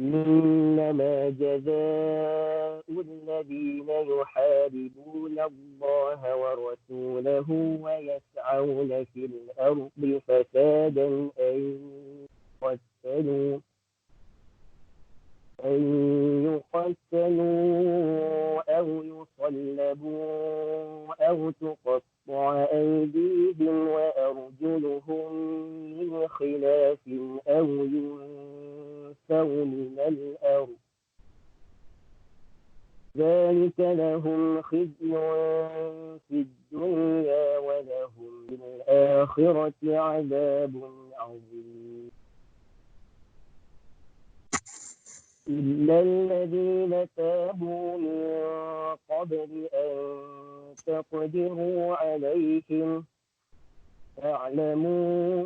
إنما جزاء الذين يحاربون الله ورسوله ويسعون في الأرض فسادا يقتلوا أن يقتلوا أو يصلبوا أو تقطع أيديهم وأرجلهم من خلاف أو ينفوا من الأرض ذلك لهم خزي في الدنيا ولهم في الآخرة عذاب عظيم إلا الذين تابوا من قبل أن تقدروا عليهم فاعلموا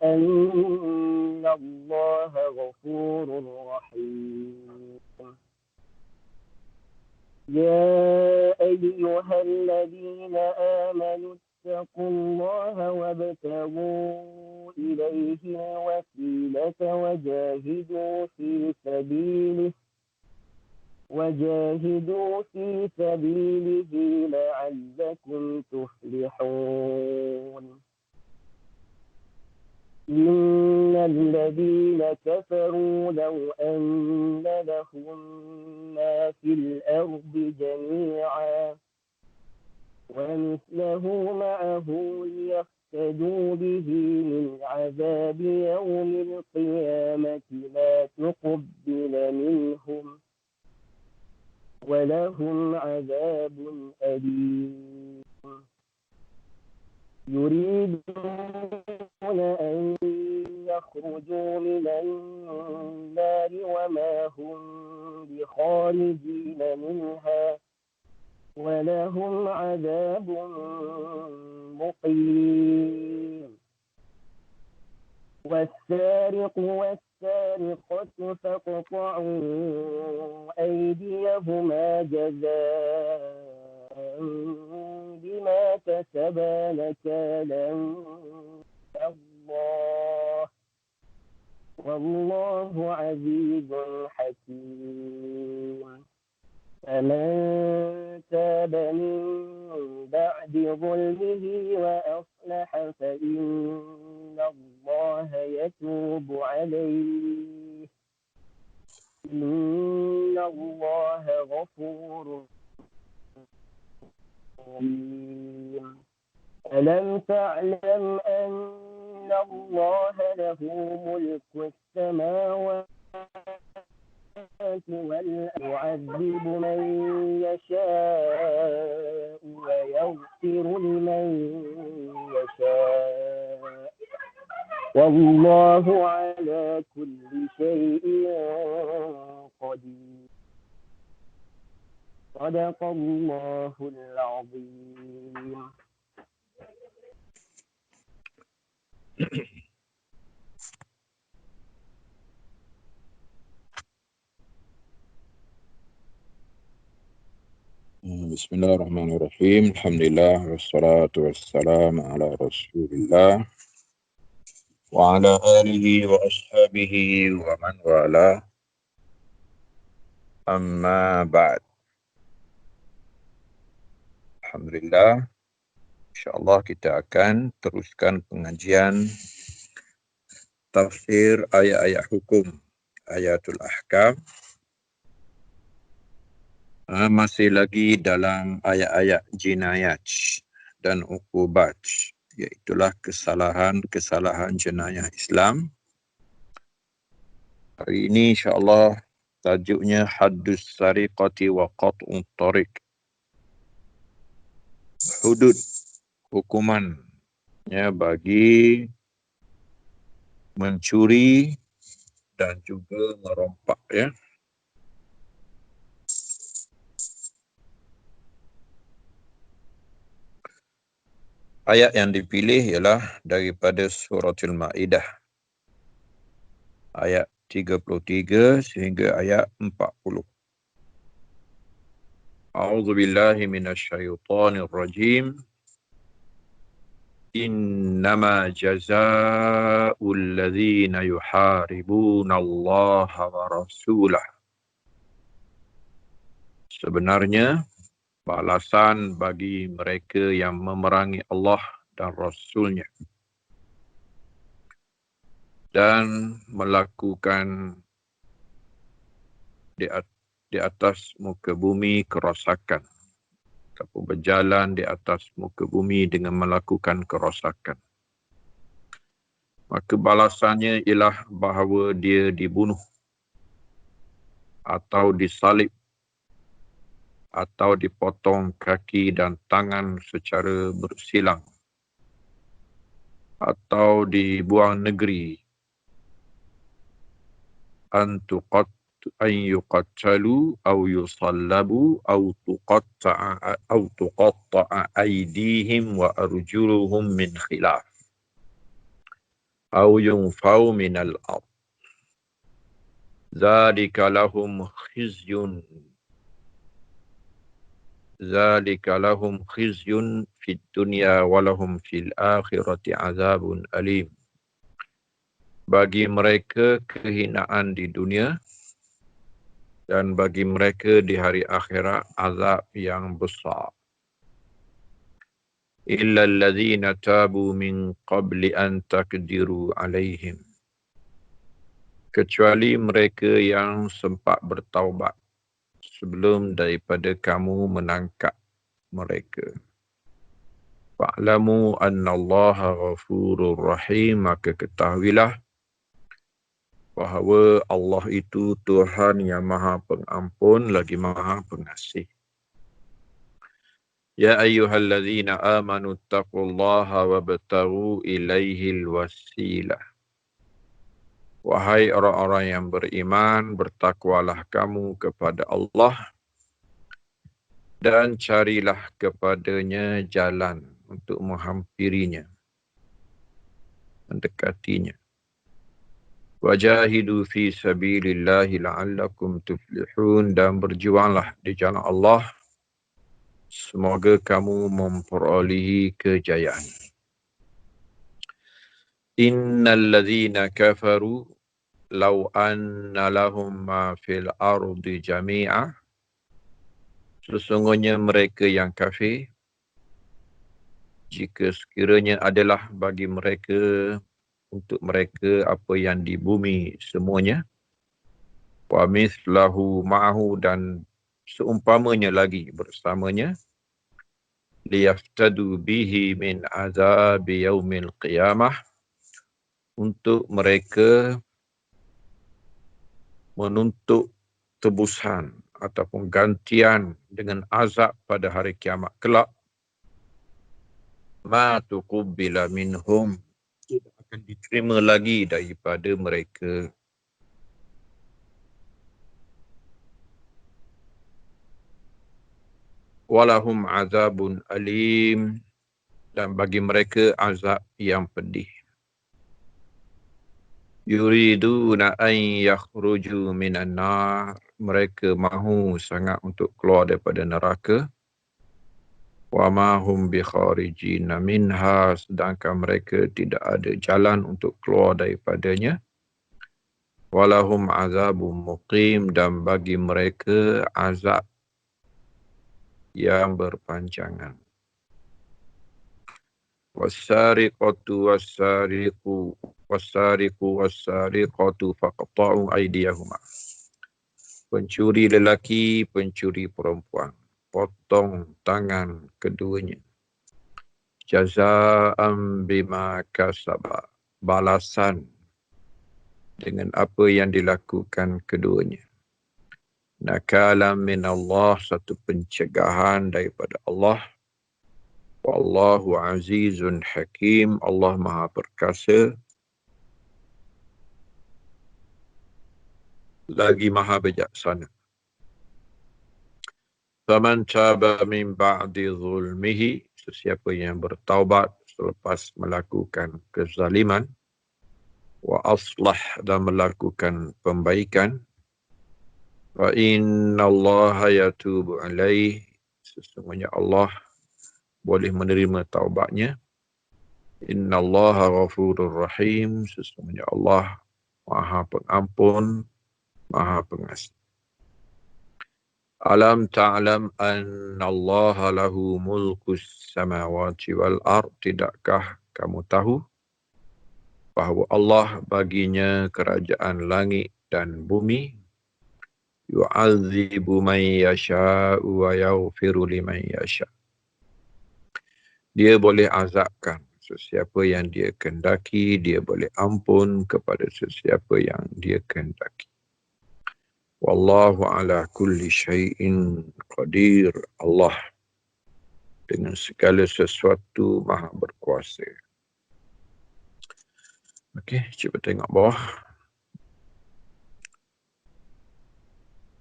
أن الله غفور رحيم يا أيها الذين آمنوا اتقوا الله وابتغوا إليه الوسيلة وجاهدوا في سبيله لعلكم تفلحون إن الذين كفروا لو أن لهم ما في الأرض جميعا ومثله معه ليفتدوا به من عذاب يوم القيامة ما تقبل منهم ولهم عذاب أليم يريدون أن يخرجوا من النار وما هم بخارجين منها ولهم عذاب مقيم والسارق والسارقة فاقطعوا أيديهما جزاء بما كسبا نكالا من الله والله عزيز حكيم فمن تاب من بعد ظلمه وأصلح فإن الله يتوب عليه إن الله غفور رحيم ألم تعلم أن الله له ملك السماوات والأرض يعذب من يشاء ويغفر لمن يشاء والله على كل شيء قدير صدق الله العظيم. Bismillahirrahmanirrahim. Alhamdulillah wassalatu wassalamu ala Rasulillah wa ala alihi wa ashabihi wa man wala. Amma ba'd. Alhamdulillah, insyaallah kita akan teruskan pengajian tafsir ayat-ayat hukum, ayatul ahkam. Masih lagi dalam ayat-ayat jinayat dan uqubat, iaitulah kesalahan jenayah Islam. Hari ini insya-Allah tajuknya haddus sariqati wa qat'ut tariq. Hudud, hukumannya bagi mencuri dan juga merompak, ya. Ayat yang dipilih ialah daripada suratul Maidah ayat 33 sehingga ayat 40. A'udzu billahi minasyaitonir rajim. Innama jazaa'ul ladzina yuharibuna Allah wa rasulah. Sebenarnya balasan bagi mereka yang memerangi Allah dan Rasulnya dan melakukan di atas muka bumi kerosakan ataupun berjalan di atas muka bumi dengan melakukan kerosakan. Maka balasannya ialah bahawa dia dibunuh atau disalib atau dipotong kaki dan tangan secara bersilang atau dibuang negeri an yuqattalu aw yusallabu aw tuqatta'a aydihim wa arjuluhum min khilaf aw yunfaw min al-ard. Dzalika lahum khizyun fid dunya wa lahum fil akhirati azabun alim. Bagi mereka kehinaan di dunia dan bagi mereka di hari akhirat azab yang besar. Illa alladzina tabu min qabli an taqdiru alaihim. Kecuali mereka yang sempat bertaubat sebelum daripada kamu menangkap mereka. Fa'lamu annallaha ghafurur rahim, maka ketahuilah bahawa Allah itu Tuhan yang Maha Pengampun lagi Maha Pengasih. Ya ayyuhalladzina amanu taqullaha wabtaghu ilaihil wasilah. Wahai orang-orang yang beriman, bertakwalah kamu kepada Allah dan carilah kepadanya jalan untuk menghampirinya, mendekatinya. Wajahidu fi sabilillahi la'allakum tuflihun, dan berjuanglah di jalan Allah, semoga kamu memperolehi kejayaan. Innal ladzina kafaru law anna lahum ma fil ardi jami'a. Sesungguhnya mereka yang kafir, jika sekiranya adalah bagi mereka, untuk mereka apa yang di bumi semuanya, wa mithlahu ma'ahu, dan seumpamanya lagi bersamanya, liyaftadu bihi min azabi yaumil qiyamah, untuk mereka menuntut tebusan ataupun gantian dengan azab pada hari kiamat kelak. Ma tuqubbila minhum, tidak akan diterima lagi daripada mereka. Walahum azabun alim, dan bagi mereka azab yang pedih. Yuriduna an yakhruju minan nar, mereka mahu sangat untuk keluar daripada neraka. Wa ma hum bikharijina minha, sedangkan mereka tidak ada jalan untuk keluar daripadanya. Walahum azabun muqim, dan bagi mereka azab yang berpanjangan. Wassariqatu wassariqatu faqta'u aydiyahuma. Pencuri lelaki, pencuri perempuan, potong tangan keduanya. Jaza'an bima kasaba, balasan dengan apa yang dilakukan keduanya. Nakalam min Allah, satu pencegahan daripada Allah. Wallahu azizun hakim, Allah Maha Perkasa lagi Maha Bijaksana. Faman taba min ba'di zulmihi, sesiapa yang bertaubat selepas melakukan kezaliman, wa aslah, dan melakukan pembaikan, fa inna Allaha yatubu alaih, sesungguhnya Allah boleh menerima taubatnya. Innallaha ghafurur rahim. Sesungguhnya Allah Maha Pengampun, Maha Pengasih. Alam ta'lam anna Allah lahu mulkus samawati wal ard. Tidakkah kamu tahu bahawa Allah baginya kerajaan langit dan bumi? Yu'adzibu man yasha'u wa yaghfiru liman yasha'. Dia boleh azabkan sesiapa yang dia kehendaki, dia boleh ampun kepada sesiapa yang dia kehendaki. Wallahu ala kulli syai'in qadir. Allah dengan segala sesuatu maha berkuasa. Okey, cuba tengok bawah.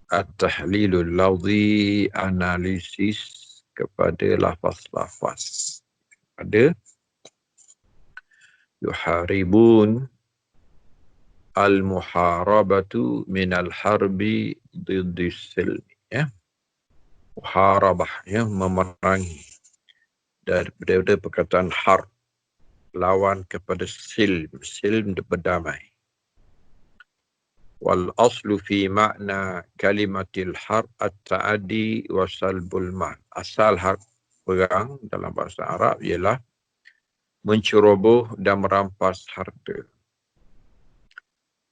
At-tahlilul lafzi, analisis kepada lafaz-lafaz. Ada yuharibun, al-muharabatu minal harbi diddis silmi. Ya. Muharabah, ya, memerangi. Daripada perkataan harb, lawan kepada silm. Silm berdamai. Wal aslu fi makna kalimatil harb at-ta'adi wa salbul mal. Asal harb perang dalam bahasa Arab ialah menceroboh dan merampas harta.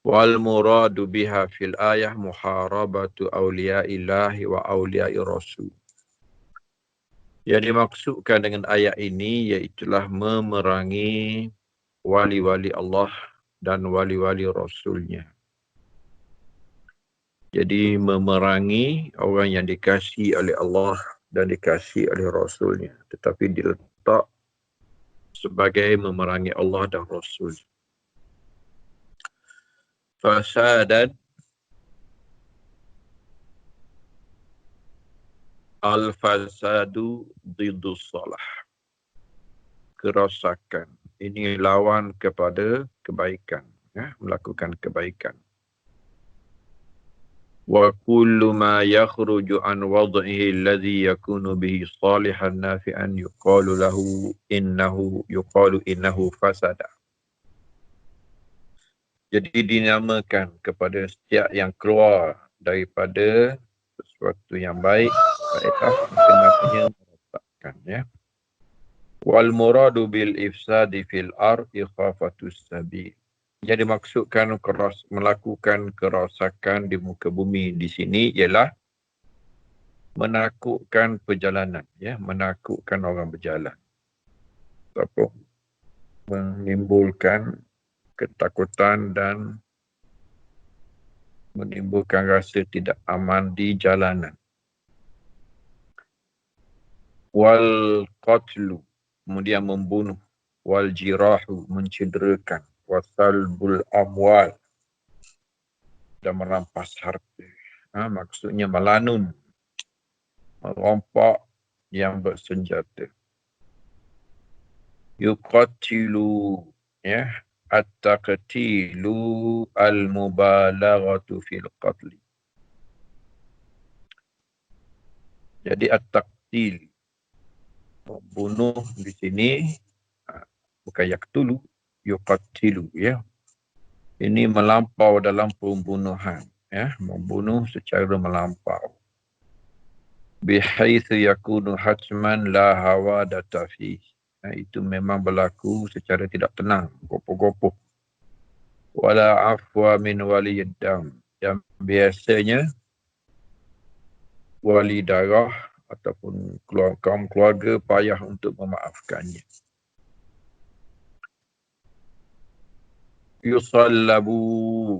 Wal muradu biha fil ayah muharabatu awliya'illahi wa awliya'i rasul. Yang dimaksudkan dengan ayat ini iaitulah memerangi wali-wali Allah dan wali-wali Rasulnya. Jadi memerangi orang yang dikasihi oleh Allah dan dikasihi oleh Rasulnya. Tetapi diletak sebagai memerangi Allah dan Rasul. Fasadan al-fasadu diddus salah. Kerosakan. Ini lawan kepada kebaikan. Ya, melakukan kebaikan. Wa kullu ma yakhruju an wad'ihi alladhi yakunu bihi salihan nafi'an yuqalu innahu fasada. Jadi dinamakan kepada setiap yang keluar daripada sesuatu yang baik, baiklah namanya merosakkan, ya. Wal muradu bil ifsadi fil ardi khafatus sabil. Yang dimaksudkan melakukan kerosakan di muka bumi di sini ialah menakutkan perjalanan, ya, menakutkan orang berjalan. Ataupun menimbulkan ketakutan dan menimbulkan rasa tidak aman di jalanan. Wal qatlu, kemudian membunuh. Wal jirahu, mencederakan. Wasalbul amwal, dan merampas harta. Maksudnya melanun, merompak yang bersenjata. Yuqatilu, ya, at-taqtilu al-mubalaghatu fil qatli. Jadi at-taqtil, membunuh di sini bukan yaqtulu, yuqatilu, ya. Ini melampau dalam pembunuhan, ya, membunuh secara melampau. Bihaitsu yakunu hatman la hawadata fihi. Itu memang berlaku secara tidak tenang, gopoh-gopoh. Wala afwa min waliyid dam, yang biasanya wali darah ataupun kaum keluarga payah untuk memaafkannya. Yusallabu,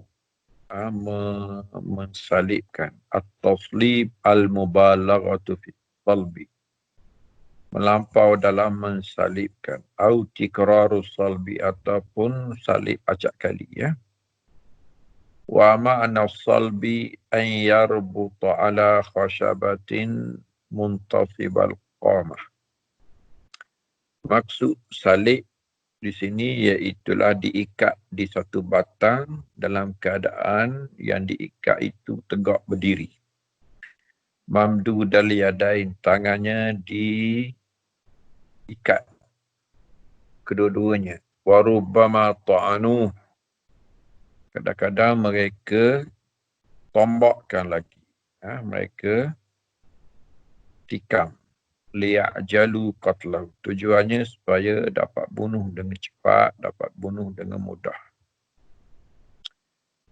mensalibkan. At-taslib al-mubalaghatu fi salbi, melampau dalam mensalibkan. Au tikraru salbi, ataupun salib acak kali, ya. Wa ma'na salbi an yarbuta ala khashabatin muntasibal qamah. Maksud salib di sini iaitulah diikat di satu batang dalam keadaan yang diikat itu tegak berdiri. Mamdudal yadain, tangannya diikat kedua-duanya. Wa rubbama ta'anu, kadang-kadang mereka tombakkan lagi. Mereka tikam. Liya'jalu qatlahu. Tujuannya supaya dapat bunuh dengan cepat, dapat bunuh dengan mudah.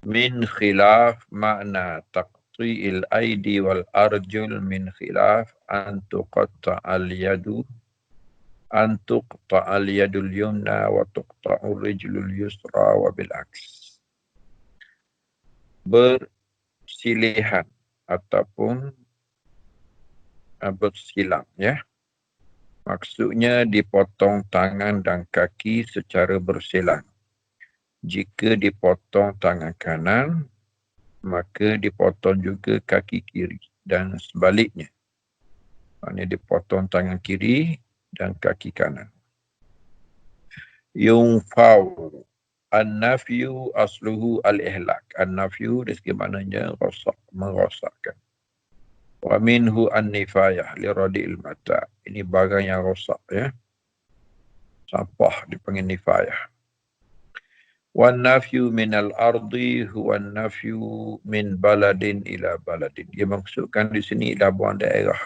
Min khilaf makna taqti'il aidi wal arjul min khilaf an tuqatta'al yadu an tuqta'al yadul yumna wa tuqta'ur rijlul yusra wa bil aks. Bersilihan ataupun bersilang, ya. Maksudnya dipotong tangan dan kaki secara bersilang. Jika dipotong tangan kanan, maka dipotong juga kaki kiri dan sebaliknya. Maksudnya dipotong tangan kiri dan kaki kanan. Yungfau. An-nafyu asluhu al-ihlak. An-nafyu dari segi maknanya rosak, merosakkan. Wa minhu an-nifayah liradi'il mata. Ini barang yang rosak, ya. Sampah dipanggil nifayah. Wan nafyu minal ardi huwa nafyu min baladin ila baladin. Dia maksudkan di sini labuan daerah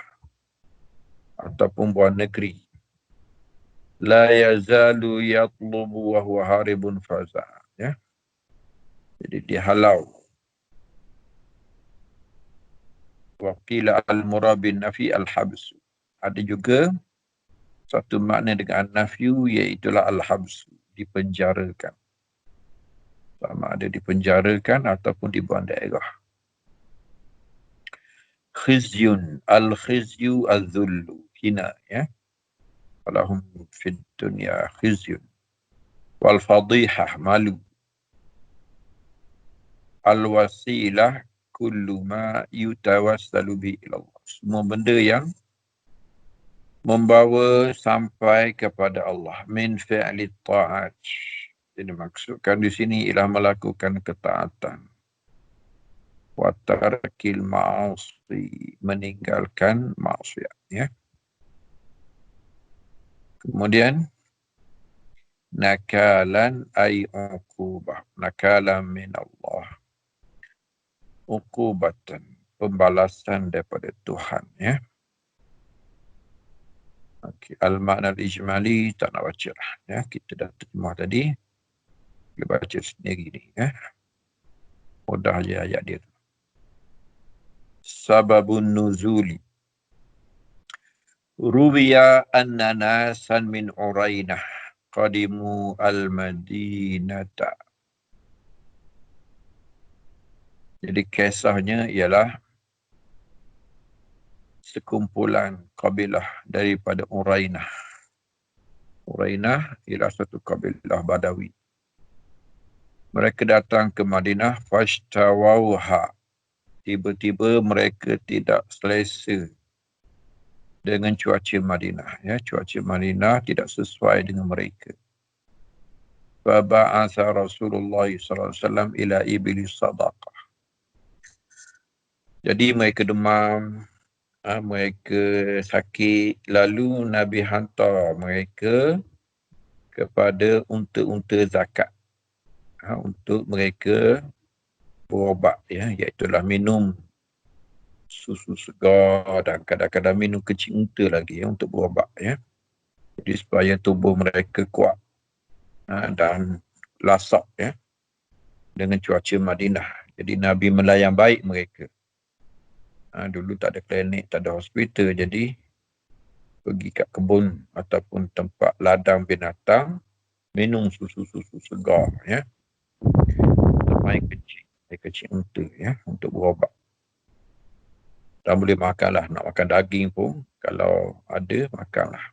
ataupun buan negeri. La yazalu yatlubu wa huwa haribun faza. Ya. Jadi dihalau. Wa qila al-murabin nafi al-habsu. Ada juga satu makna dengan nafyu iaitulah al-habsu, dipenjarakan. Sama ada dipenjarakan ataupun dibuang daerah. Khizyun, al-khizyu al-dhullu, hina, ya. Walahum fid dunya khizyun. Wal fadihah, malu. Al-wasilah kullu ma yutawassalu bi ilallah. Semua benda yang membawa sampai kepada Allah. Min fi'li ta'at. Ini maksudkan di sini ialah melakukan ketaatan. Wa tarkil ma'asi, meninggalkan maksiat, ya. Kemudian nakalan ay uqubah. Nakalan min Allah. Uqubatan, pembalasan daripada Tuhan, ya. Okay. Al-makna al-ijmali tak nak baca lah, ya. Kita dah terjemah tadi. Kita baca sendiri ni, ya. Mudah je ayat dia. Sababun nuzuli. Ruwiya anna nasan min Urainah qadimu al-Madinata. Jadi kisahnya ialah sekumpulan kabilah daripada Urainah. Urainah ialah satu kabilah Badawi. Mereka datang ke Madinah, fashtawauha. Tiba-tiba mereka tidak selesa dengan cuaca Madinah. Ya, cuaca Madinah tidak sesuai dengan mereka. Faba'atha Rasulullah SAW ila iblis sadaqah. Jadi mereka demam, mereka sakit. Lalu Nabi hantar mereka kepada unta-unta zakat, untuk mereka berobat, ya, iaitulah minum susu segar dan kadang-kadang minum kecing unta lagi, ya, untuk berobat, ya. Jadi supaya tubuh mereka kuat dan lasak, ya, dengan cuaca Madinah. Jadi Nabi melayan baik mereka. Dulu tak ada klinik, tak ada hospital, jadi pergi kat kebun ataupun tempat ladang binatang, minum susu-susu segar, ya. Air kecil unta, ya, untuk berobat. Dan boleh makanlah, nak makan daging pun kalau ada, makanlah.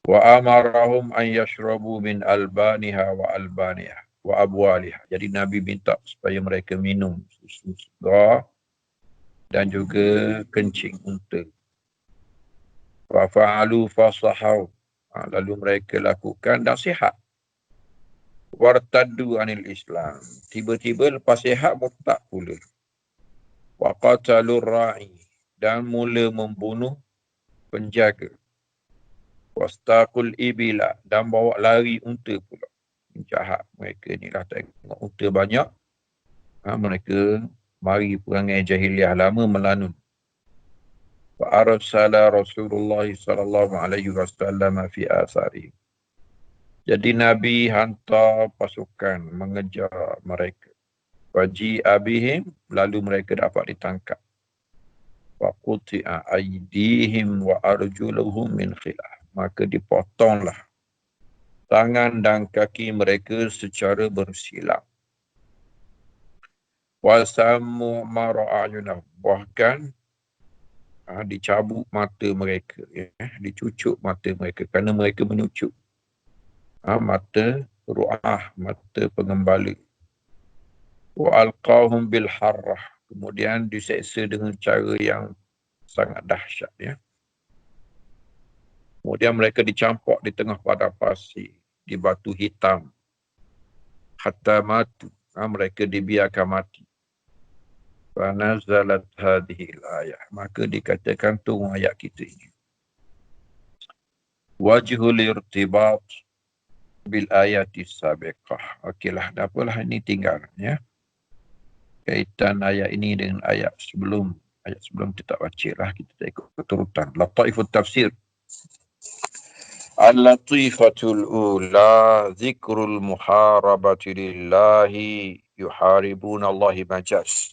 Wa amarahum an yashrabu min albaniha wa albaniha wa abwaliha. Jadi Nabi minta supaya mereka minum susu segar dan juga kencing unta. Wa fa'alu fasahau. Lalu mereka lakukan dan sihat. Wartaddu anil Islam. Tiba-tiba lepas sihat murtad pula. Wa qatalur ra'i. Dan mula membunuh penjaga. Wastaqul ibila, dan bawa lari unta pula. Jahat mereka ni lah, tengok unta banyak. Mereka mari perangai jahiliah lama melanun. Wa arsala Rasulullah sallallahu alaihi wasallam fi asari. Jadi Nabi hantar pasukan mengejar mereka. Waji abihim, lalu mereka dapat ditangkap. Wa quti'a aydihim wa arjuluhum min khilaf. Maka dipotonglah tangan dan kaki mereka secara bersilang. Wa sammu mara'ayunah, bahkan dicabut mata mereka, dicucuk mata mereka kerana mereka menyucuk mata ru'ah, mata pengembala. Wa alqahum bil harrah, kemudian diseksa dengan cara yang sangat dahsyat, Kemudian mereka dicampak di tengah padang pasir, di batu hitam. Hatta matu, mereka dibiarkan mati. Fa nazalat hadhihi al-ayah, maka dikatakan turun ayat kita ini. Wajhul irtibat bil ayati sabiqah. Okeylah, dah apalah, ini tinggal, kaitan ayat ini dengan ayat sebelum kita tak baca lah, kita tak ikut keturutan. Lataifut tafsir. Al-latifatul ula, zikrul muharabati lillahi yuharibuna Allahi majas.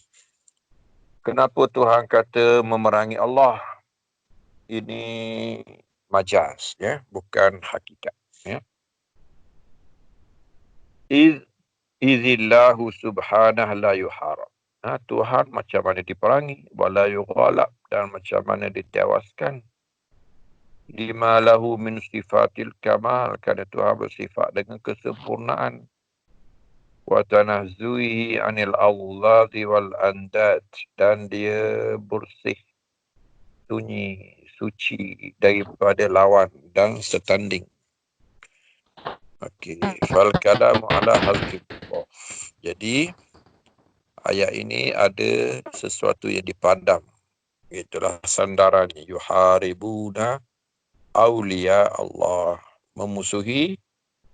Kenapa Tuhan kata memerangi Allah? Ini majas, bukan hakikat, Izillahu subhanahu la yuharab. Tuhan macam mana diperangi, wala yughalab, dan macam mana ditewaskan. Lima lahu min sifatil kamal, kerana Tuhan bersifat dengan kesempurnaan. Wa tanazzuhi anil awladi wal andad, dan dia bersih, sunyi, suci daripada lawan dan setanding. Okey, fal kalamu ala hazfi. Jadi ayat ini ada sesuatu yang dipandang. Itulah sandarannya. Yuharibuna awliya Allah, memusuhi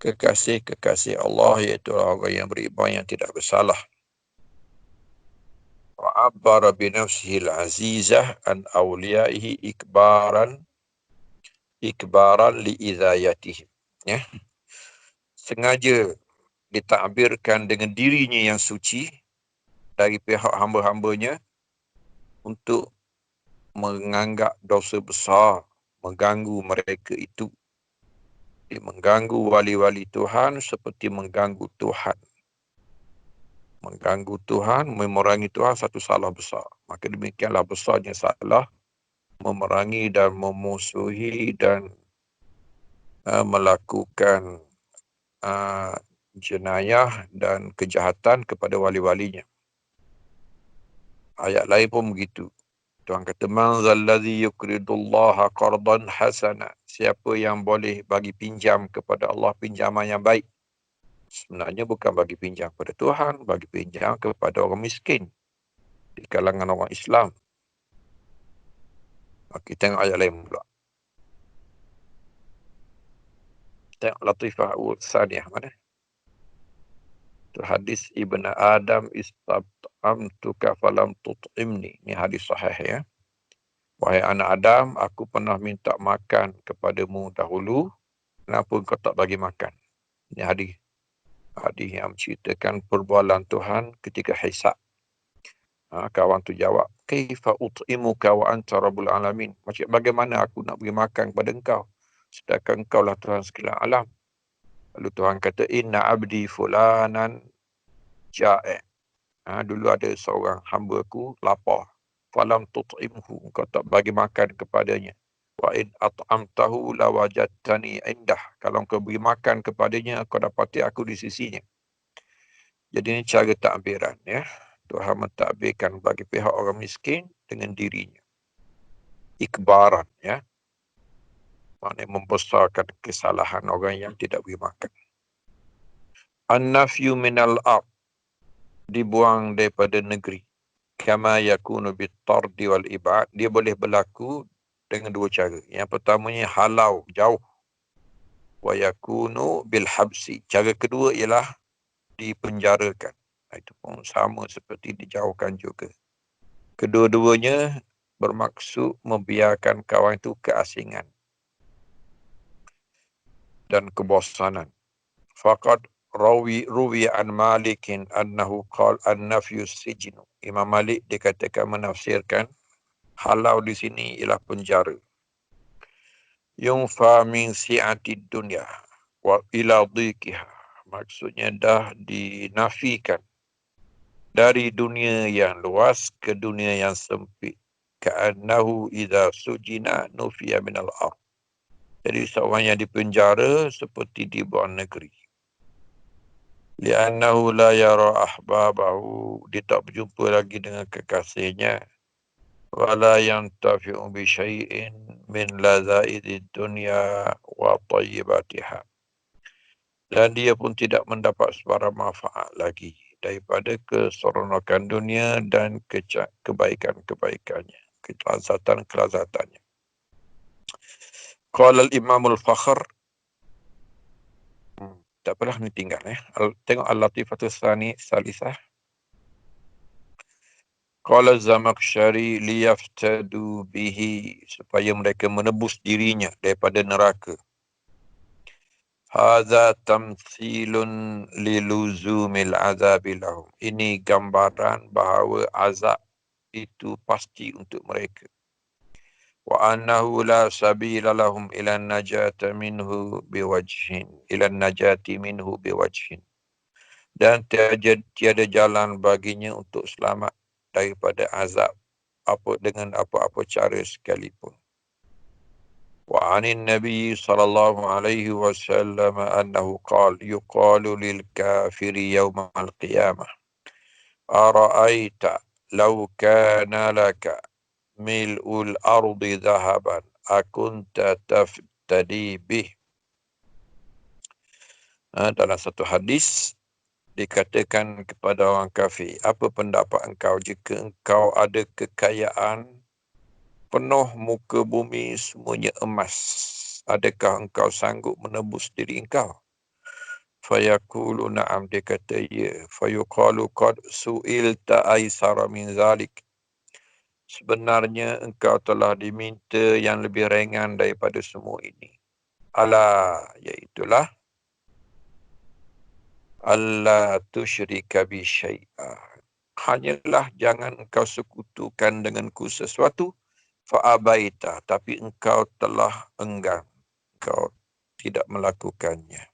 kekasih-kekasih Allah, iaitu orang yang beriman yang tidak bersalah. Wa abbara bi nafsihi al-azizah an awliyaihi ikbaran li idayatihim. Sengaja ditakbirkan dengan dirinya yang suci dari pihak hamba-hambanya untuk menganggap dosa besar mengganggu mereka itu. Dia mengganggu wali-wali Tuhan seperti mengganggu Tuhan. Mengganggu Tuhan, memerangi Tuhan, satu salah besar. Maka demikianlah besarnya salah memerangi dan memusuhi dan melakukan jenayah dan kejahatan kepada wali-walinya. Ayat lain pun begitu. Tuhan kata, man zallazi yuqridullaha qardan hasana. Siapa yang boleh bagi pinjam kepada Allah pinjaman yang baik. Sebenarnya bukan bagi pinjam kepada Tuhan, bagi pinjam kepada orang miskin di kalangan orang Islam. Kita tengok ayat lain pula. Tengok latifah al-saniyah mana? Itu hadis Ibn Adam istab'amtuka falam tut'imni. Ini hadis sahih, Wahai anak Adam, aku pernah minta makan kepadamu dahulu, kenapa kau tak bagi makan? Ini hadis yang menceritakan perbualan Tuhan ketika hisab. Kawan tu jawab, kaifa ut'imuka wa anta rabbul alamin. Macam bagaimana aku nak beri makan kepada engkau, sedangkan engkau lah Tuhan sekalian alam. Lalu Tuhan kata, inna abdi fulanan ja'i. Dulu ada seorang hamba ku lapar. Falam tut'imhu, engkau tak bagi makan kepadanya. Wa in at'amtahu lawajadtani indah. Kalau engkau beri makan kepadanya, kau dapati aku di sisinya. Jadi ini cara takbiran, Tuhan mentakbirkan bagi pihak orang miskin dengan dirinya. Ikbaran, maknanya membesarkan kesalahan orang yang tidak beri makan. An-nafyu minal ard, dibuang daripada negeri. Kama yakunu bitardi wal ibad, dia boleh berlaku dengan dua cara. Yang pertamanya halau, jauh. wa yakunu bil habsi. Cara kedua ialah dipenjarakan. Itu pun sama seperti dijauhkan juga. Kedua-duanya bermaksud membiarkan kawan itu keasingan dan kebosanan. Faqad ruwi an Malikin annahu qala an-nafyu sijnu. Imam Malik dikatakan menafsirkan halau di sini ialah penjara. Yungfa min si'atid dunya wa ila dhiqiha. Maksudnya dah dinafikan dari dunia yang luas ke dunia yang sempit. Ka'annahu idza sujina nufiya minal ardh. Jadi seorang yang dipenjara seperti di luar negeri. Li'annahu la yara ahbabahu. Dia tak berjumpa lagi dengan kekasihnya. Wala yantafi'u bi syai'in min lazaidid dunya wa tayyibatiha. Dan dia pun tidak mendapat sebarang manfaat lagi daripada keseronokan dunia dan kebaikan-kebaikannya, kelazatan-kelazatannya. Qala al-Imam al-Fakhr. Tak apalah, ni tinggal. Tengok Al-Latifatul Salisah. Qala Zamakhsyari liyaftadu bihi. Supaya mereka menebus dirinya daripada neraka. Hadza tamthilun liluzumil azabi lahum. Ini gambaran bahawa azab itu pasti untuk mereka. Wa annahu la sabila lahum ila najati minhu biwajhin. Dan tiada jalan baginya untuk selamat daripada azab dengan apa-apa cara sekalipun. Wa anin Nabi sallallahu alaihi wasallam annahu qala yuqalu lil kafiri yawm al-qiyamah ara'aita law kana laka mil'ul ardi dhahaban akunta taftadi bih. Dalam satu hadis dikatakan kepada orang kafir, apa pendapat engkau jika engkau ada kekayaan penuh muka bumi semuanya emas, adakah engkau sanggup menebus diri engkau? Fayaqulu na'am, dia kata ya. Fayuqalu qad su'ilta aisara min zalik. Sebenarnya engkau telah diminta yang lebih ringan daripada semua ini. Ala, iaitulah alla tusyrika bi syai'a. Hanyalah jangan engkau sekutukan denganku sesuatu. Fa'abaita, tapi engkau telah enggan. Engkau tidak melakukannya.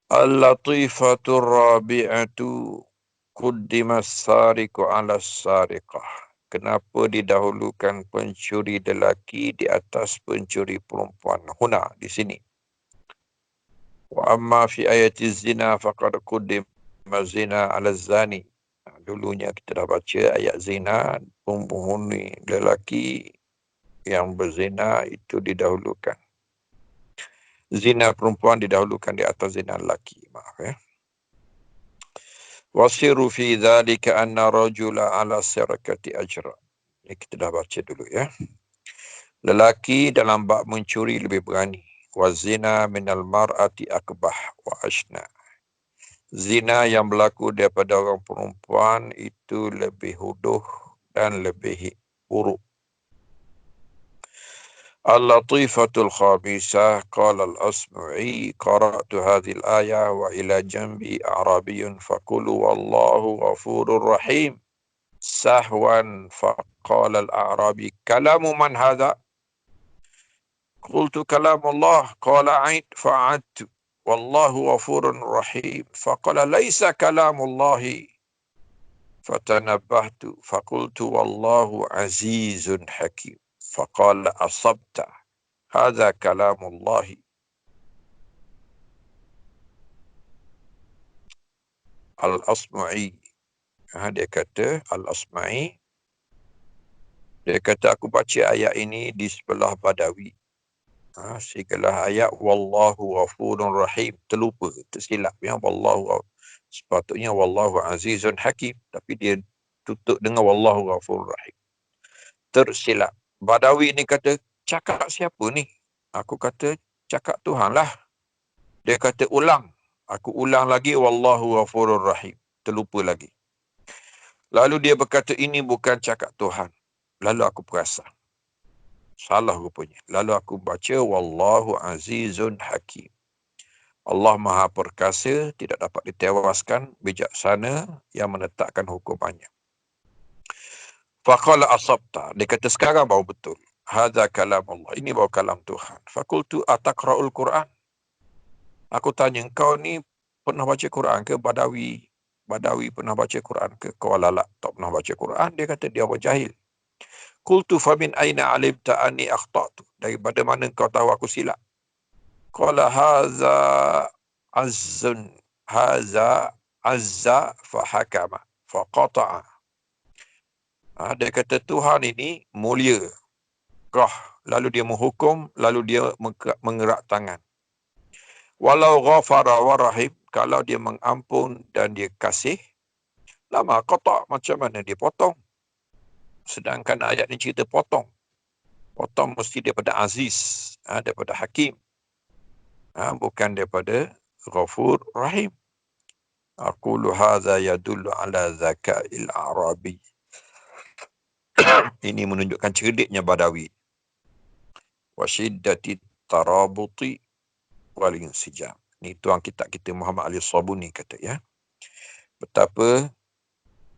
Al-latifatur rabi'atu quddimas sariqu 'ala sariqah. Kenapa didahulukan pencuri lelaki di atas pencuri perempuan? Huna, di sini. Wa amma fi ayati zina faqad quddima zina 'ala zani. Dulunya kita dah baca ayat zina, penghuni lelaki yang berzina itu didahulukan. Zina perempuan didahulukan di atas zina lelaki. Maaf ya. Wasiru fi dhalika anna rajula ala sirakati ajra. Ini kita dah baca dulu ya. Lelaki dalam bab mencuri lebih berani. Wa zina minal mar'ati akbah wa ashna. Zina yang berlaku daripada orang perempuan itu lebih huduh dan lebih buruk. Al-latifatul khamisah qala al-Asma'i qara'tu hadhihi al-ayah wa ila janbi a'rabiyyun faqulu wallahu ghafurur rahim sahwan faqala al-a'rabi kalamu man hadha qultu kalamullah qala a'id fa'adtu wallahu ghafurur rahim faqala laysa kalamullahi fatanabbahtu faqultu wallahu azizun hakim faqala asabta hadza kalamullahi. Al-Asma'i. Dia kata, Al-Asma'i, dia kata aku baca ayat ini di sebelah Badawi. Segala ayat wallahu ghafurur rahim, terlupa, tersilap ya, sepatutnya wallahu azizun hakim, tapi dia tutup dengan wallahu ghafurur rahim. Tersilap. Badawi ni kata, cakap siapa ni? Aku kata cakap Tuhan lah. Dia kata ulang. Aku ulang lagi, wallahu ghafurur rahim. Terlupa lagi. Lalu dia berkata, ini bukan cakap Tuhan. Lalu aku perasan. Salah rupanya. Lalu aku baca, wallahu azizun hakim. Allah Maha Perkasa, tidak dapat ditewaskan, bijaksana yang menetapkan hukumannya. Faqala asabta. Dia kata, sekarang baru betul. Hadza kalam Allah. Ini baru kalam Tuhan. Fakultu ataqra'ul Quran. Aku tanya, kau ni pernah baca Quran ke? Badawi pernah baca Quran ke? Kau lalak tak pernah baca Quran. Dia kata, dia orang jahil. Qultu famin aina alimta anni akhtatu. Daripada mana kau tahu aku silap? Qala haza azzun. Haza azza fahakama. Faqata'a. Dia kata, Tuhan ini mulia. Lalu dia menghukum, lalu dia mengerak tangan. Walau ghafara wa rahim, kalau dia mengampun dan dia kasih, lama qata', macam mana dia potong? Sedangkan ayat ni cerita potong. Potong mesti daripada aziz, daripada hakim. Bukan daripada ghafur rahim. Aqulu hadza yadullu ala zaka'il arabi. Ini menunjukkan cerdiknya Badawi. Wa syiddati tarabuti wal insijam. Ini tuan kitab kita Muhammad Ali Sabuni kata ya. Betapa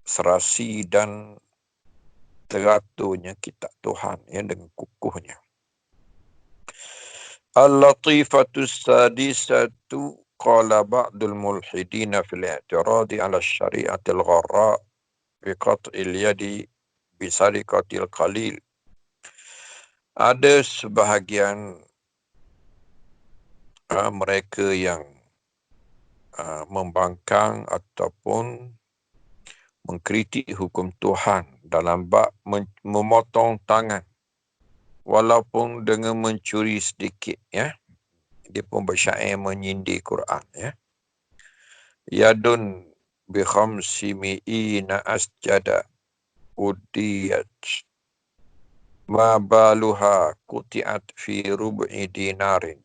serasi dan teraturnya kitab Tuhan dengan kukuhnya. Al-Latifatus Sadisatu qala ba'dul mulhidina fil i'tiradi ala syari'atil gharra biqat'il yadi bisariqatil qalil. Ada sebahagian mereka yang membangkang ataupun mengkritik hukum Tuhan dalam bab memotong tangan walaupun dengan mencuri sedikit ya. Dia pun bersyair menyindir Quran ya. Yadun bi khamsi mi'ina asjada udiyat ma baluha quti'at fi rub'i dinarin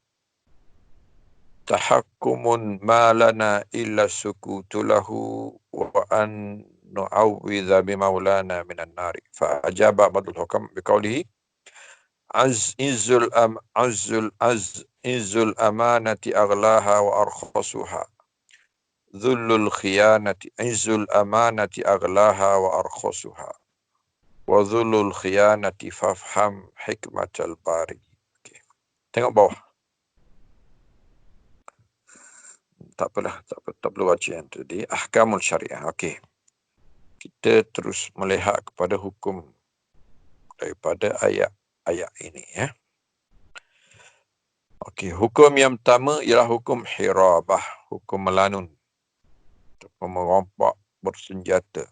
tahakkumun ma lana illa sukutu lahu wa an nu'awwidha bi maulana minan nari. Fa ajaba badul hukam biqaulihi izzul amanati aghlaha wa arkhasuha. Dhullul khiyanati izzul amanati aghlaha wa arkhasuha. Wa dhullul khiyanati fafham hikmatal bari. Okay. Tengok bawah. Tak apalah, tak perlu baca yang tadi. Ahkamul syariah. Okey. Kita terus melihat kepada hukum daripada ayat ini ya. Okey, hukum yang pertama ialah hukum hirabah, hukum melanun ataupun merompak bersenjata.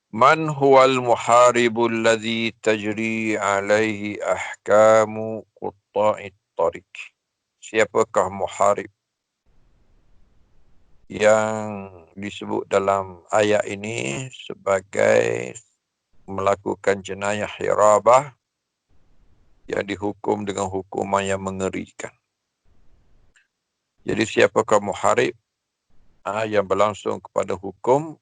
Man huwal muharibul ladzi tajri alaihi ahkamu qutta'it tariq. Siapakah muharib yang disebut dalam ayat ini sebagai melakukan jenayah hirabah yang dihukum dengan hukuman yang mengerikan. Jadi siapakah muharib yang berlangsung kepada hukum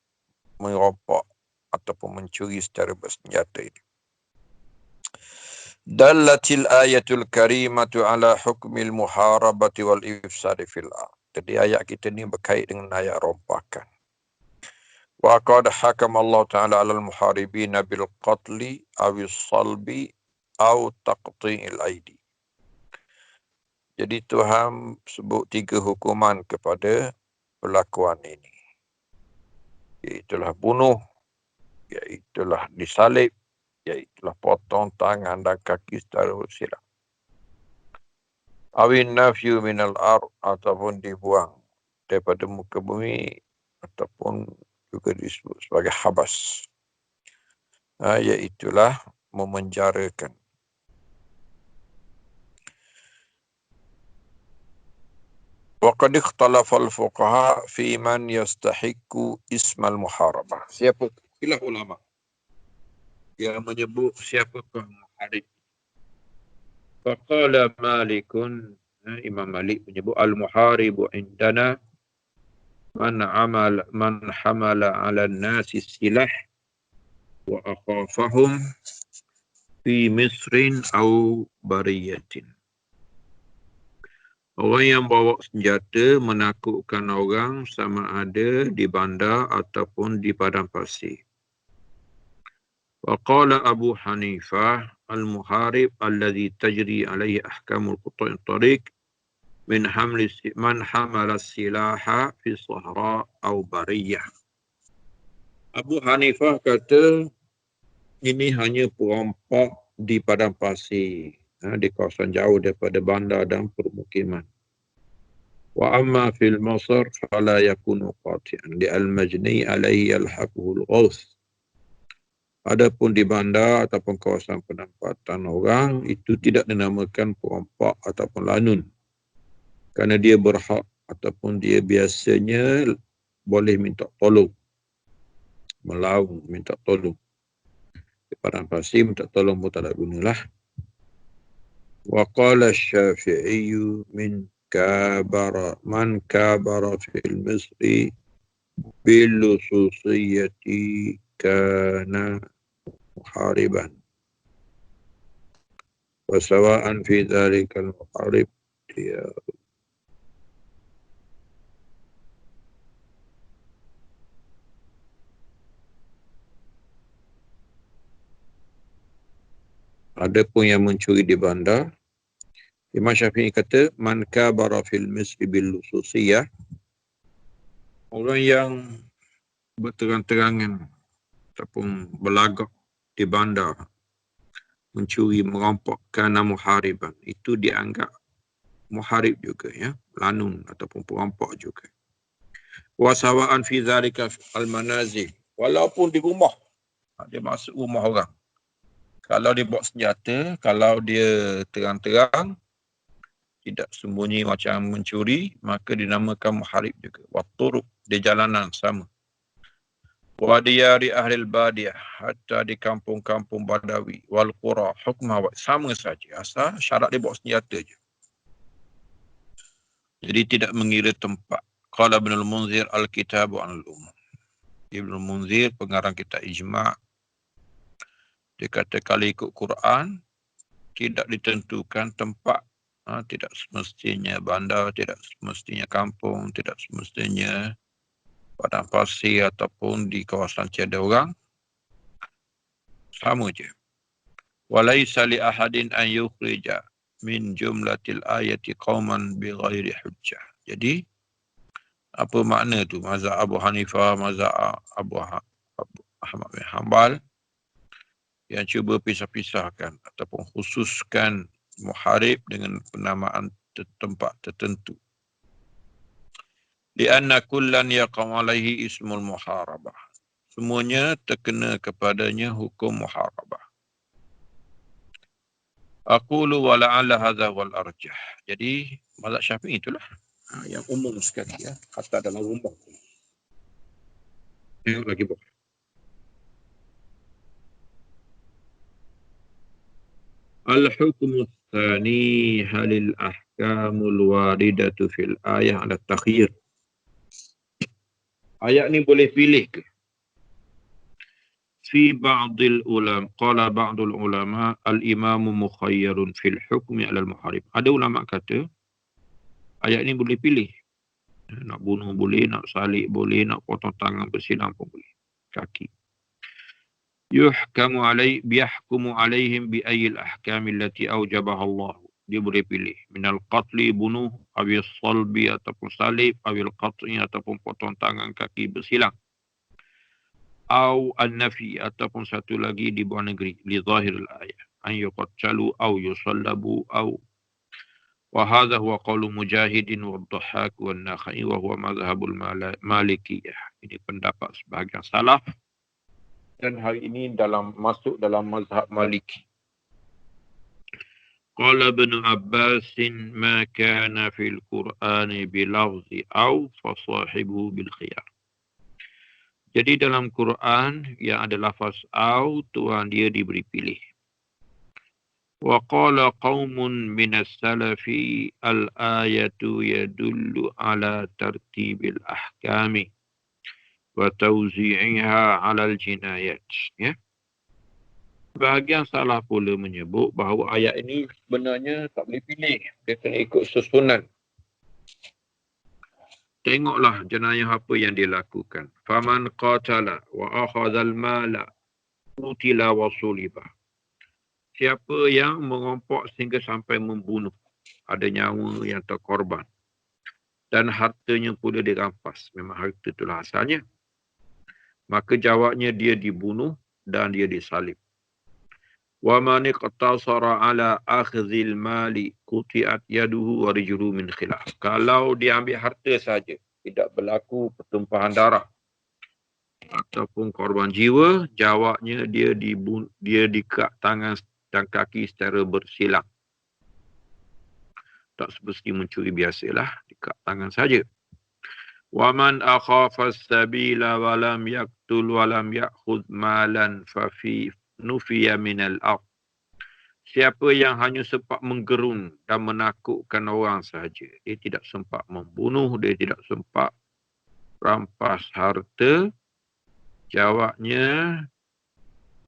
merompak ataupun mencuri secara bersenjata ini. Dallatil ayatul karimatu ala hukmil muharabati wal ifsadi fil ard. Jadi ayat kita ni berkait dengan ayat rompakan. Wa qad hakama Allah Ta'ala 'alal muharibina bil qatli awis salbi aw taqti'il aidi. Jadi Tuhan sebut 3 hukuman kepada perlakuan ini. Iaitulah bunuh, iaitulah disalib, iaitulah potong tangan dan kaki secara silap. Awin nafyu minal ard, ataupun dibuang daripada muka bumi, ataupun juga disebut sebagai habas. Iaitulah memenjarakan. Wa qad ikhtalafa al-fuqaha fi man yastahiqu ismal muharabah. Siapa khilaf ulama yang menyebut siapakah muharib. Faqala Malikun, Imam Malik menyebut al-muharibu indana man hamala 'ala an-nasi silah wa akhafahum fi misrin au bariyatin. Orang yang bawa senjata menakutkan orang sama ada di bandar ataupun di padang pasir. Waqala Abu Hanifah al-muharib alladhi tajri alaihi ahkamul qut'in tariq min man hamala silaha fi sahra au bariyah. Abu Hanifah kata ini hanya perompak di padang pasir, di kawasan jauh daripada bandar dan permukiman. Wa amma fil masar fala yakunu qati'an li al-majni alaihi yalhaquhu al-ghaus. Adapun di bandar ataupun kawasan penempatan orang, itu tidak dinamakan perompak ataupun lanun. Kerana dia berhak ataupun dia biasanya boleh minta tolong. Melaung, minta tolong. Di padang pasir minta tolong pun tak ada gunalah. Wa qala Syafi'i man kabara fil misri bil lususiyati kana muhariban. Wa sawa'an fi dhalika al-muharib dia. Ada pun yang mencuri di bandar. Imam Syafi'i kata man kabara fil misri bil lususiyah, orang yang berterang-terangan ataupun berlagak di bandar mencuri, merampok kerana muhariban, itu dianggap muharib juga, ya, lanun ataupun perampok juga. Wa sawa'an fi dhalika al-manazil, walaupun di rumah, dia masuk rumah orang. Kalau dia bawa senjata, kalau dia terang-terang, tidak sembunyi macam mencuri, maka dinamakan muharib juga. Wa turuq, di jalanan sama. Wa diyari ahli al-badiyah, hatta di kampung-kampung badawi, wal qura hukmah, sama saja, asal syarat dia bawa senjata je. Jadi tidak mengira tempat. Qala Ibn al-Munzir al-Kitabu al-Umum. Ibn al-Munzir pengarang kitab Ijma', dia kata kalau ikut Quran tidak ditentukan tempat. Tidak semestinya bandar, tidak semestinya kampung, tidak semestinya padang pasir ataupun di kawasan tiada orang. Sama je. Walaysa li ahadin an yukhrija min jumlatil ayati qauman bighairi hujjah. Jadi apa makna tu? Mazhab Abu Hanifah, mazhab Abu Ahmad bin Hanbal yang cuba pisah-pisahkan ataupun khususkan muharib dengan penamaan tempat tertentu. Lianna kullan yaqam alaihi ismul muharabah. Semuanya terkena kepadanya hukum muharabah. Aqulu wa la'alla hadha wal arjah. Jadi mazhab Syafi'i itulah yang umum sekali, ya, kata dalam rumah. Tengok lagi bawah. Al-hukmu tsani halil ahkamul waridatu fil ayah ala takhir. Ayat ni boleh pilih ke? Fi ba'dil ulama, qala ba'dul ulama al-imamu mukhayyarun fil hukmi ala al-muharib. Ada ulama kata ayat ni boleh pilih. Nak bunuh boleh, nak salib boleh, nak potong tangan bersilang pun boleh. Kaki. Yuhkamu biyahkumu alaihim bi ayyil ahkami allati awjabaha Allah. Dia boleh pilih minal qatli, bunuh, awil salbi ataupun salib, awil qat'i ataupun potong tangan kaki bersilang, au an-nafi ataupun satu lagi di bawah negeri, li zahiril ayat an yuqtalu au yusallabu au. Wa hadha huwa qawlu Mujahidin wa Dhahhak wa Nakhai wa huwa madhhabul Malikiyah. Ini pendapat sebahagian salaf dan hari ini masuk dalam mazhab Maliki. Qala Ibn Abbas ma kana fil Qur'an bilafzi au fasahibu bil khiyar. Jadi dalam Quran yang ada lafaz au, tuan dia diberi pilih. وقال قوم من السلف الآية يدل على ترتيب الأحكام وتوزيعها على الجنايات. Ya. Bahagian salah pula menyebut bahawa ayat ini sebenarnya tak boleh pilih. Dia kena ikut susunan. Tengoklah jenayah apa yang dia lakukan. Faman qatala wa akhadhal mala qutila wa suliba. Siapa yang mengompok sehingga sampai membunuh, ada nyawa yang terkorban dan hartanya pula dirampas. Memang harta itulah asalnya. Maka jawabnya dia dibunuh dan dia disalib. Wa man iqtasara ala akhdhil mali quti'at yaduhu wa rijluhu min khilaf. Kalau dia ambil harta saja, tidak berlaku pertumpahan darah ataupun korban jiwa, jawabnya dia diikat tangan dan kaki secara bersilang. Tak seperti mencuri biasalah, diikat tangan saja. Wa man akhafa as-sabila wa lam yaqtul wa lam ya'khudh malan fa fi nufiya min al-ard. Siapa yang hanya sempat menggerun dan menakutkan orang sahaja, dia tidak sempat membunuh, dia tidak sempat rampas harta, jawabnya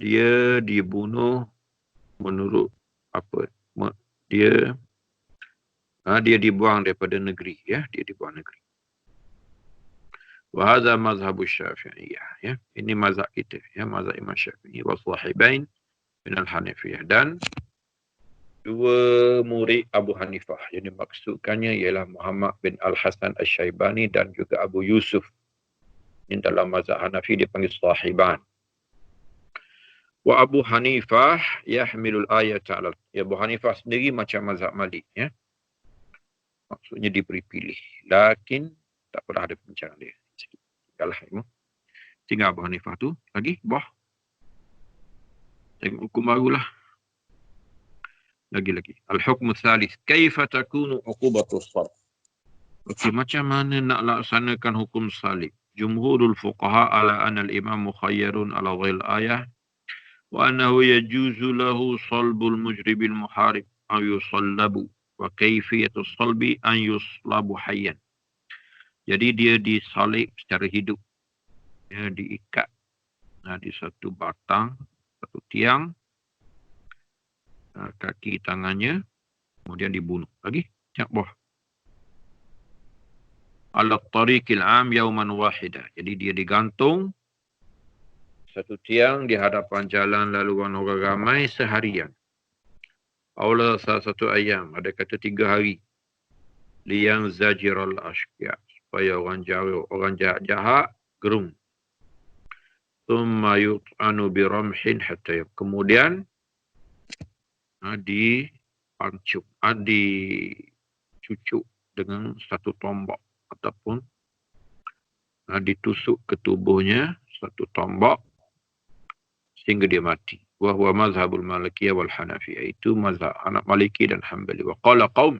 dia dibunuh menurut apa? Dia dibuang daripada negeri, ya, dia dibuang negeri. Wa hadza mazhab Syafi'iyah, ya. Ini mazhab kita, ya, mazhab Imam Syafi'i wa sahibain min al-Hanafiyah, dan dua murid Abu Hanifah. Yang dimaksudkannya ialah Muhammad bin Al-Hasan Al-Syaibani dan juga Abu Yusuf. Ini dalam mazhab Hanafi dipanggil sahiban. Wa Abu Hanifah yahmilul ayata ala. Ya, Abu Hanifah sendiri macam mazhab Malik, ya. Maksudnya diberi pilih. Lakin tak pernah ada pencerahan dia. Tinggal Abu Hanifah tu lagi bawah. Tengok hukum barulah. Lagi-lagi. Al-hukmu thalith. Kaifa takunu uqubatus salib? Okey, macam mana nak laksanakan hukum salib? Jumhurul fuqaha ala anna al-imam mukhayyarun ala ghail ayah wa annahu yajuzu lahu salbul mujribil muharib aw yusallabu wa kayfiyatu salbi an yuslabu hayyan. Jadi dia disalib secara hidup. Dia diikat di satu batang, satu tiang, kaki tangannya, kemudian dibunuh. Lagi, tiap bawah. Ala tariqil am yauman wahidah. Jadi dia digantung satu tiang di hadapan jalan laluan orang ramai seharian. Aula salah satu ayam, ada kata 3 hari. Liyang zajiral ashqiya, supaya orang jahat gerung. Thumma yut'anu biramhin hatta kemudian dicucuk dengan satu tombak ataupun ditusuk ke tubuhnya satu tombak sehingga dia mati. Wa huwa mazhabul Malikiyah wal Hanafiyah. Itu mazhab anak Maliki dan Hanbali. Wa qala qaum.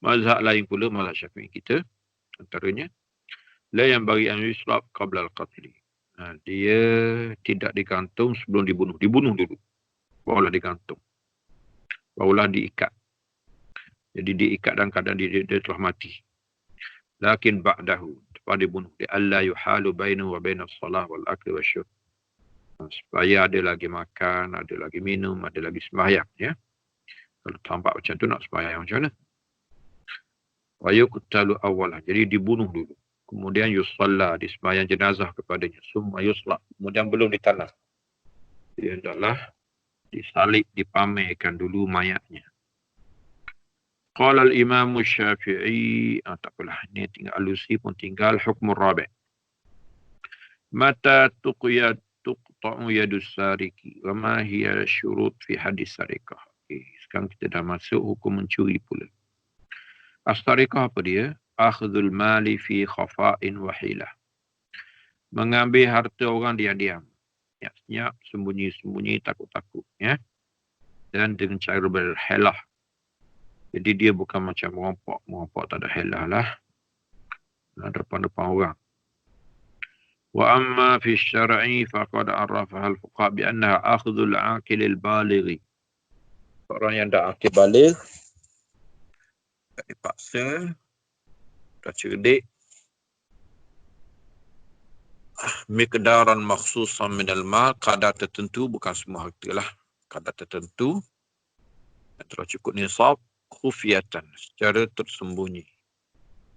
Mazhab lain pula, mazhab Syafi'i kita antaranya, la yang bagi an yuslab qabla al-qatli. Dia tidak digantung sebelum dibunuh. Dibunuh dulu. Barulah digantung. Barulah diikat. Jadi diikat dalam keadaan dia telah mati. Lakin ba'dahu, lepas dibunuh. Dia alla yuhalu bainahu wa bainas salah wal akli wa syurb. Supaya ada lagi makan, ada lagi minum, ada lagi sembahyang, ya. Kalau tampak macam tu nak sembahyang macam mana? Wa yuqtalu awalan. Jadi dibunuh dulu. Kemudian yusalla, disembahyang jenazah kepadanya. Summa yusla. Kemudian belum ditanam. Dia adalah disalib, dipamerkan dulu mayatnya. Qala al-Imam Syafi'i, tak apalah, ini tinggal alusi pun tinggal hukm rabi'. Mata tuqta'u yadus sariki wa ma hiya syurut fi hadis sarikah. Okay, sekarang kita dah masuk hukum mencuri pula. As-sarikah apa dia? Akhdhul mali fi khafa'in wa hilah. Mengambil harta orang diam-diam. Senyap, sembunyi-sembunyi, takut-takut, ya. Dan dengan cara berhelah. Jadi dia bukan macam merampok. Merampok tak ada helah lah. Depan-depan orang. Wa amma fi syar'i faqad arrafaha al-fuqaha bi annaha akhdhul 'aqil al-balighi Orang yang dah akil balik, tak dipaksa, dah cerdik, miqdaran makhsusan minal mal, kadar tertentu, bukan semua harta lah, kadar tertentu yang telah cukup nisab, khufiyatan, secara tersembunyi,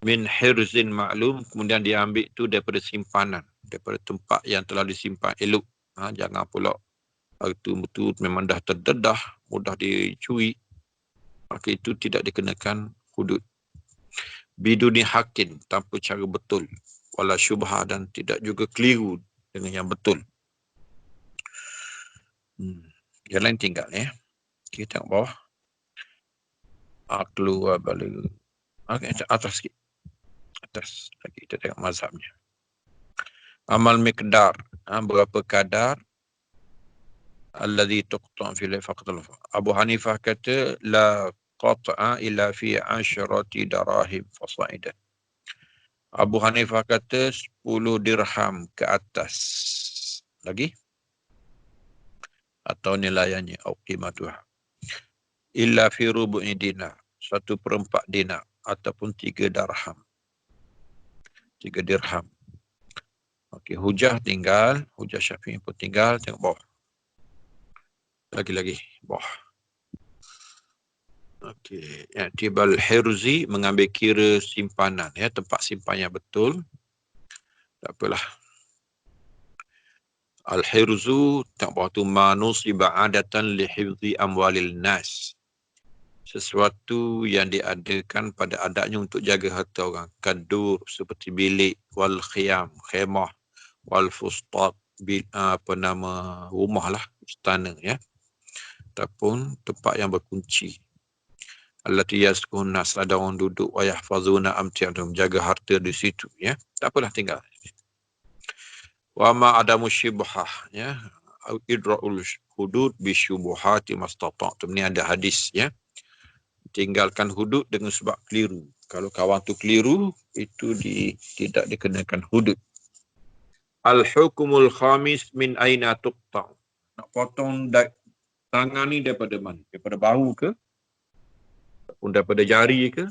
min hirzin maklum, kemudian diambil itu daripada simpanan, daripada tempat yang telah disimpan elok. Jangan pula harta betul memang dah terdedah, mudah dicuri, maka itu tidak dikenakan hudud. Biduni hakin, tanpa cara betul, wala syubhah, dan tidak juga keliru dengan yang betul. Yang lain tinggal ya. Kita tengok bawah. Aqlu wa baligh. Okay, atas sikit. Atas lagi kita tengok mazhabnya. Amal miqdar, berapa kadar alladhi tuqta' fi faqat. Abu Hanifah kata la qat'a illa fi 'asharati darahim fasaidan. Abu Hanifah kata 10 dirham ke atas. Lagi? Atau nilainya atau qimatuha. Illa fi rubu'i dinar, 1/4 dinar ataupun 3 dirham. 3 dirham. Okey, hujah tinggal, hujah Syafi'i pun tinggal, tengok bawah. Lagi-lagi bawah. Okey, i'tibal hirzi, mengambil kira simpanan ya, tempat simpan yang betul. Tak apalah. Al-hirzu, tengok bawah tu, manusiba adatan li hifzi amwalil nas. Sesuatu yang diadakan pada adatnya untuk jaga harta orang. Kadur, seperti bilik, wal khiyam, khemah, wal fustat, rumah lah, istana ya. Ataupun tempat yang berkunci. Allati yaskun nas, ada orang duduk, wa yahfazuna amti'adum, jaga harta di situ ya. Tak apalah, tinggal. Wa ma adamu syibhah ya. Idra'ul hudud bi syubuhati mastata'tum. Ni ada hadis ya. Tinggalkan hudud dengan sebab keliru. Kalau kawan tu keliru, itu tidak dikenakan hudud. Al-hukumul khamis min aina tuqta'. Nak potong tangan ni daripada mana? Daripada bahu ke? Ataupun daripada jari ke?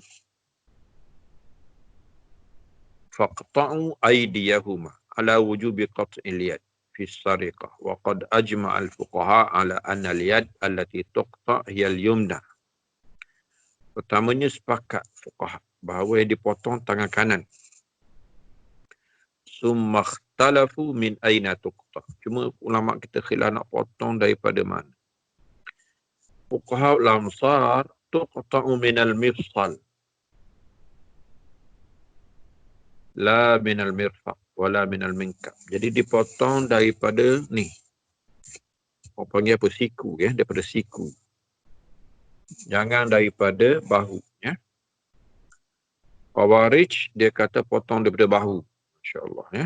Faqta'u aydiyahuma ala wujubi qat'il yad fi sariqah. Wa qad ajma'a al-fuqaha ala anna al-yad allati tuqta' hiya al-yumna. Pertamanya sepakat fuqaha bahawa yang dipotong tangan kanan. Summa ikhtalafu min aina tuqta'. Cuma ulama kita khilaf nak potong daripada mana. Fuqaha al-amsar tuqta'u min al-mifsal. La min al-mirfaq wala min al-minkab. Jadi dipotong daripada ni. Orang panggil apa? Siku ya, daripada siku. Jangan daripada bahu ya. Khawarij dia kata potong daripada bahu. Masya-Allah ya.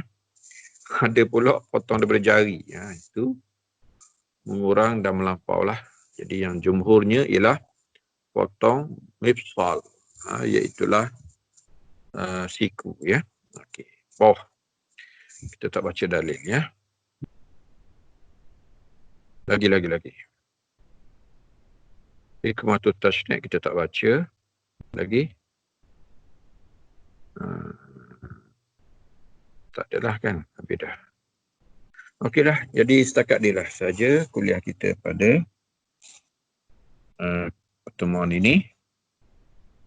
Ada pula potong daripada jari. Ya, itu mengurang dan melampau lah. Jadi yang jumhurnya ialah potong mifsal. Iaitulah siku ya. Okey. Kita tak baca dalil ya. Lagi. Hikmatul tashni' kita tak baca. Lagi. Tak adalah kan. Habis dah. Okeylah. Jadi setakat inilah saja kuliah kita pada pertemuan ini.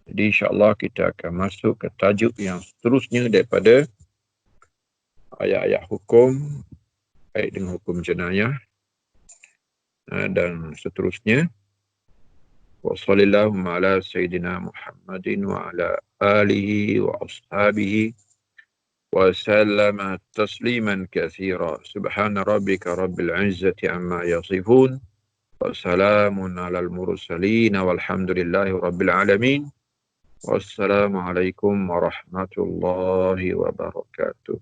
Jadi insyaAllah kita akan masuk ke tajuk yang seterusnya daripada ayat-ayat hukum baik dengan hukum jenayah dan seterusnya. Wa sallallahu ala sayyidina Muhammadin wa ala alihi wa ashabihi wa sallama tasliman katsira. Subhana rabbika rabbil izzati amma yasifun wa salamun alal mursalin walhamdulillahi rabbil alamin. Wassalamualaikum warahmatullahi wabarakatuh.